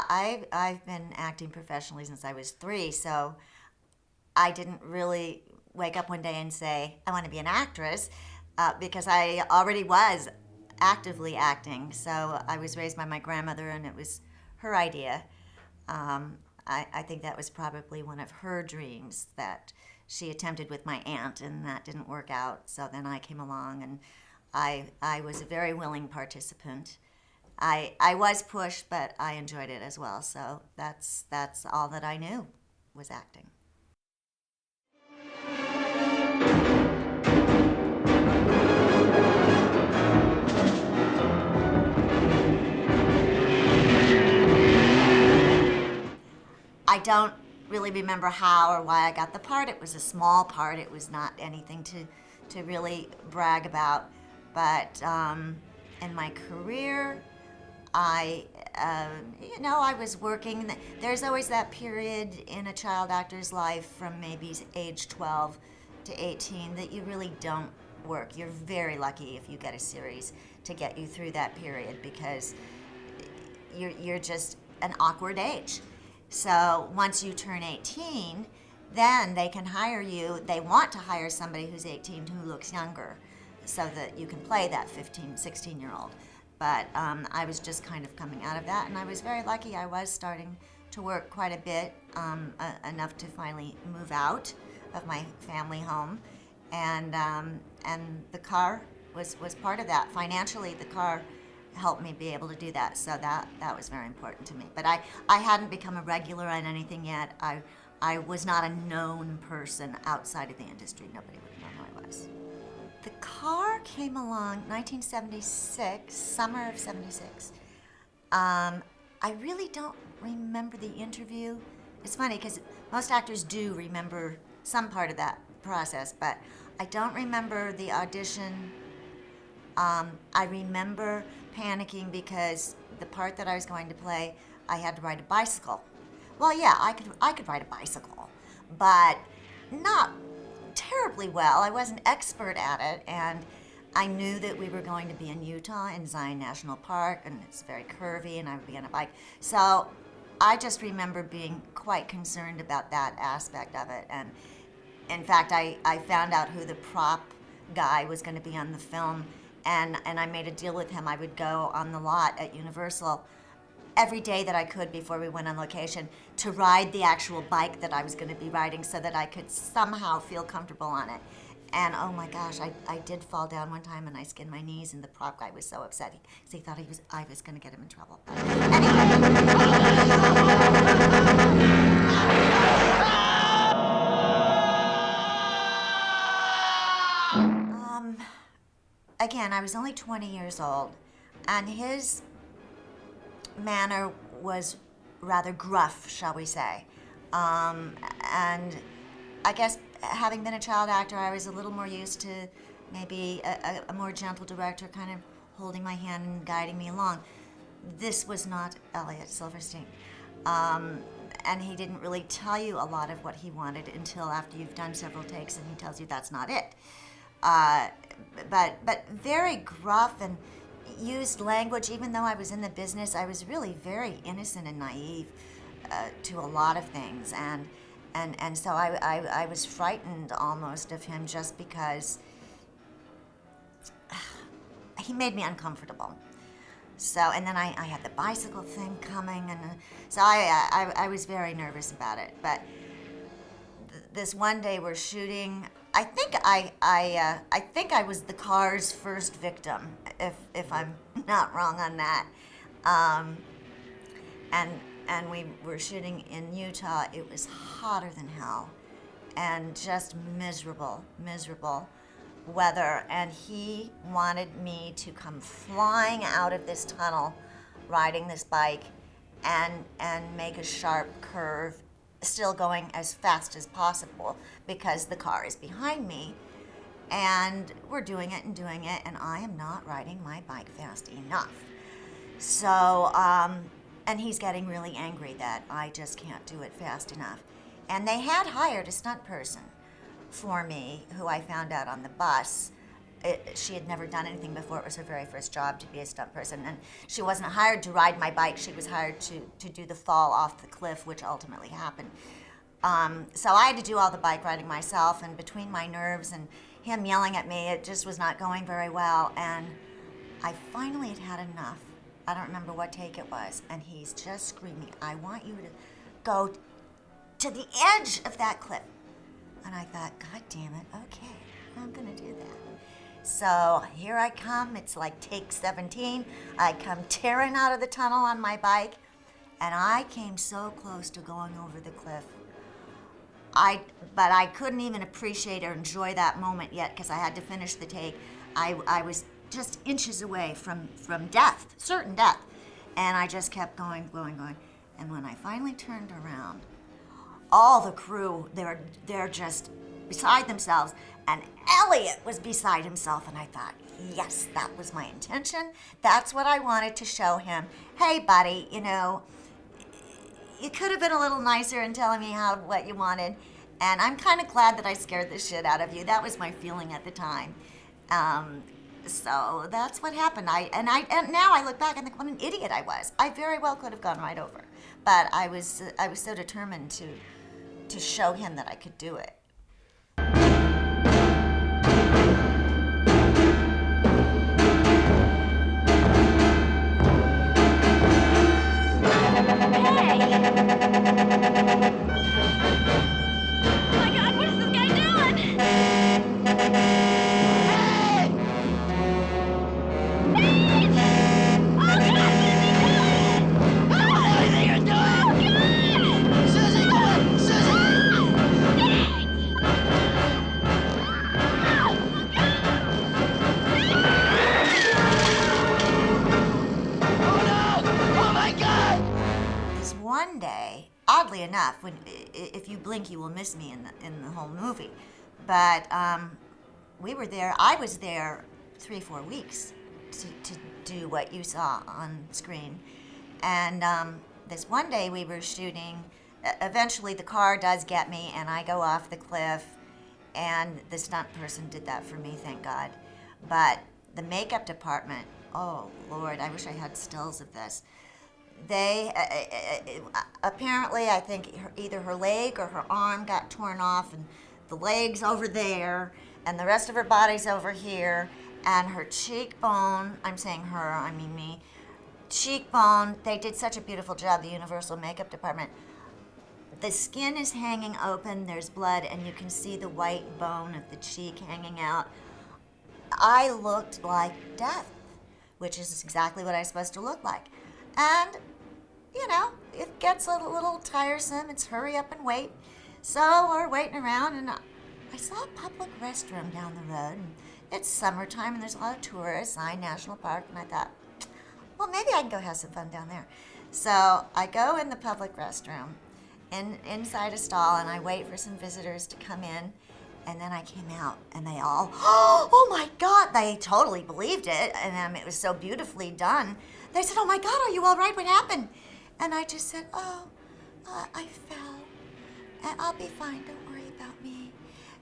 I've been acting professionally since I was 3, so I didn't really wake up one day and say I want to be an actress because I already was actively acting. So I was raised by my grandmother, and it was her idea. I think that was probably one of her dreams that she attempted with my aunt, and that didn't work out. So then I came along, and I was a very willing participant. I was pushed, but I enjoyed it as well. So that's all that I knew was acting. I don't really remember how or why I got the part. It was a small part. It was not anything to really brag about. But in my career, I, I was working. There's always that period in a child actor's life from maybe age 12 to 18 that you really don't work. You're very lucky if you get a series to get you through that period because you're just an awkward age. So once you turn 18, then they can hire you. They want to hire somebody who's 18 who looks younger so that you can play that 15, 16-year-old. But I was just kind of coming out of that, and I was very lucky. I was starting to work quite a bit, enough to finally move out of my family home. And the car was part of that. Financially, the car helped me be able to do that. So that was very important to me. But I hadn't become a regular on anything yet. I was not a known person outside of the industry. Nobody would have known who I was. The car came along 1976, summer of 76. I really don't remember the interview. It's funny because most actors do remember some part of that process, but I don't remember the audition. I remember panicking because the part that I was going to play, I had to ride a bicycle. Well, yeah, I could ride a bicycle, but not terribly well. I wasn't expert at it, and I knew that we were going to be in Utah in Zion National Park, and it's very curvy, and I would be on a bike. So I just remember being quite concerned about that aspect of it. And in fact, I found out who the prop guy was going to be on the film, and I made a deal with him. I would go on the lot at Universal every day that I could before we went on location to ride the actual bike that I was going to be riding so that I could somehow feel comfortable on it. And oh my gosh, I did fall down one time and I skinned my knees, and the prop guy was so upset. He thought I was going to get him in trouble. But anyway. Um, Again, I was only 20 years old, and his manner was rather gruff, shall we say. And I guess having been a child actor, I was a little more used to maybe a more gentle director kind of holding my hand and guiding me along. This was not Elliot Silverstein. And he didn't really tell you a lot of what he wanted until after you've done several takes and he tells you that's not it. Uh, but very gruff and used language. Even though I was in the business, I was really very innocent and naive to a lot of things, and so I was frightened almost of him just because he made me uncomfortable. So, and then I had the bicycle thing coming, and so I was very nervous about it. But this one day we're shooting. I think I was the car's first victim, if I'm not wrong on that. Um, and and we were shooting in Utah. It was hotter than hell, and just miserable weather. And he wanted me to come flying out of this tunnel, riding this bike, and make a sharp curve, still going as fast as possible because the car is behind me. And we're doing it, and I am not riding my bike fast enough. So, and he's getting really angry that I just can't do it fast enough. And they had hired a stunt person for me, who I found out on the bus, she had never done anything before. It was her very first job to be a stunt person, and she wasn't hired to ride my bike. She was hired to do the fall off the cliff, which ultimately happened. So I had to do all the bike riding myself, and between my nerves and him yelling at me, it just was not going very well. And I finally had had enough. I don't remember what take it was, and he's just screaming, "I want you to go to the edge of that cliff." And I thought, God damn it, okay, I'm gonna do that. So here I come, it's like take 17. I come tearing out of the tunnel on my bike, and I came so close to going over the cliff. But I couldn't even appreciate or enjoy that moment yet because I had to finish the take. I was just inches away from death, certain death. And I just kept going. And when I finally turned around, all the crew, they're just beside themselves. And Elliot was beside himself. And I thought, yes, that was my intention. That's what I wanted to show him. Hey, buddy, you could have been a little nicer in telling me what you wanted, and I'm kind of glad that I scared the shit out of you. That was my feeling at the time. So that's what happened. And now I look back and think what an idiot I was. I very well could have gone right over, but I was so determined to show him that I could do it. One day, oddly enough, if you blink, you will miss me in the whole movie. But we were there. I was there 3-4 weeks to do what you saw on screen. And this one day we were shooting. Eventually, the car does get me, and I go off the cliff. And the stunt person did that for me, thank God. But the makeup department, oh Lord, I wish I had stills of this. They apparently, I think either her leg or her arm got torn off, and the leg's over there, and the rest of her body's over here, and her cheekbone, I'm saying her, I mean me, cheekbone, they did such a beautiful job, the Universal Makeup Department. The skin is hanging open, there's blood, and you can see the white bone of the cheek hanging out. I looked like death, which is exactly what I was supposed to look like. And, it gets a little tiresome. It's hurry up and wait. So we're waiting around, and I saw a public restroom down the road. And it's summertime, and there's a lot of tourists, Zion National Park, and I thought, well, maybe I can go have some fun down there. So I go in the public restroom, inside a stall, and I wait for some visitors to come in. And then I came out, and they all, oh my God, they totally believed it. And it was so beautifully done. They said, oh my God, are you all right? What happened? And I just said, I fell. And I'll be fine, don't worry about me.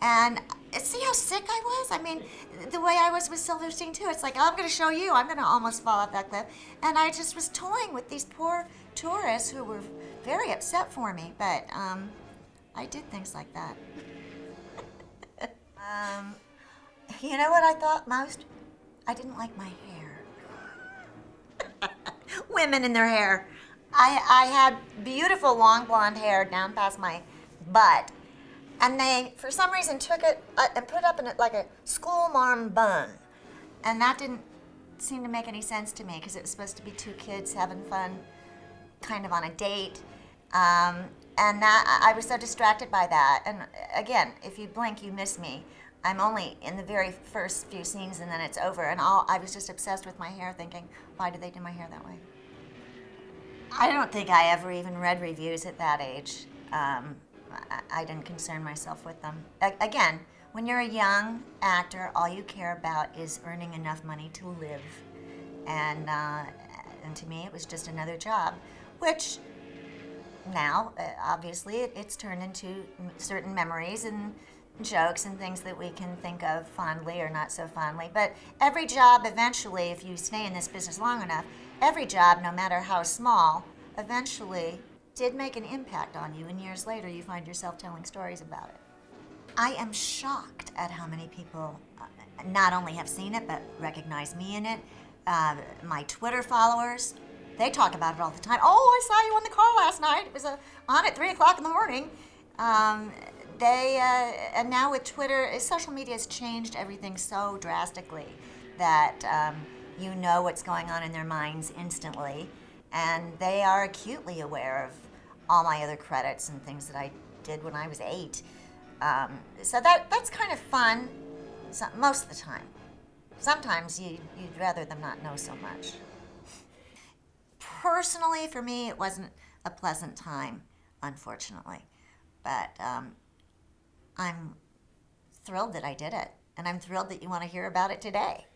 And see how sick I was? I mean, the way I was with Silverstein too. It's like, I'm gonna show you, I'm gonna almost fall off that cliff. And I just was toying with these poor tourists who were very upset for me. But I did things like that. You know what I thought most? I didn't like my hair. Women in their hair. I had beautiful long blonde hair down past my butt, and they, for some reason, took it and put it up in it like a schoolmarm bun, and that didn't seem to make any sense to me because it was supposed to be two kids having fun, kind of on a date, and that I was so distracted by that. And again, if you blink, you miss me. I'm only in the very first few scenes, and then it's over. And I was just obsessed with my hair, thinking, why did they do my hair that way? I don't think I ever even read reviews at that age. I didn't concern myself with them. Again, when you're a young actor, all you care about is earning enough money to live. And to me, it was just another job, which now, obviously, it's turned into certain memories, and jokes and things that we can think of fondly or not so fondly. But every job eventually, if you stay in this business long enough, every job, no matter how small, eventually did make an impact on you, and years later you find yourself telling stories about it. I am shocked at how many people not only have seen it, but recognize me in it. My Twitter followers, they talk about it all the time. Oh, I saw you in the car last night. It was on at 3 o'clock in the morning. And now with Twitter, social media has changed everything so drastically that you know what's going on in their minds instantly, and they are acutely aware of all my other credits and things that I did when I was 8. So that's kind of fun most of the time. Sometimes you'd rather them not know so much. Personally, for me, it wasn't a pleasant time, unfortunately. But I'm thrilled that I did it, and I'm thrilled that you want to hear about it today.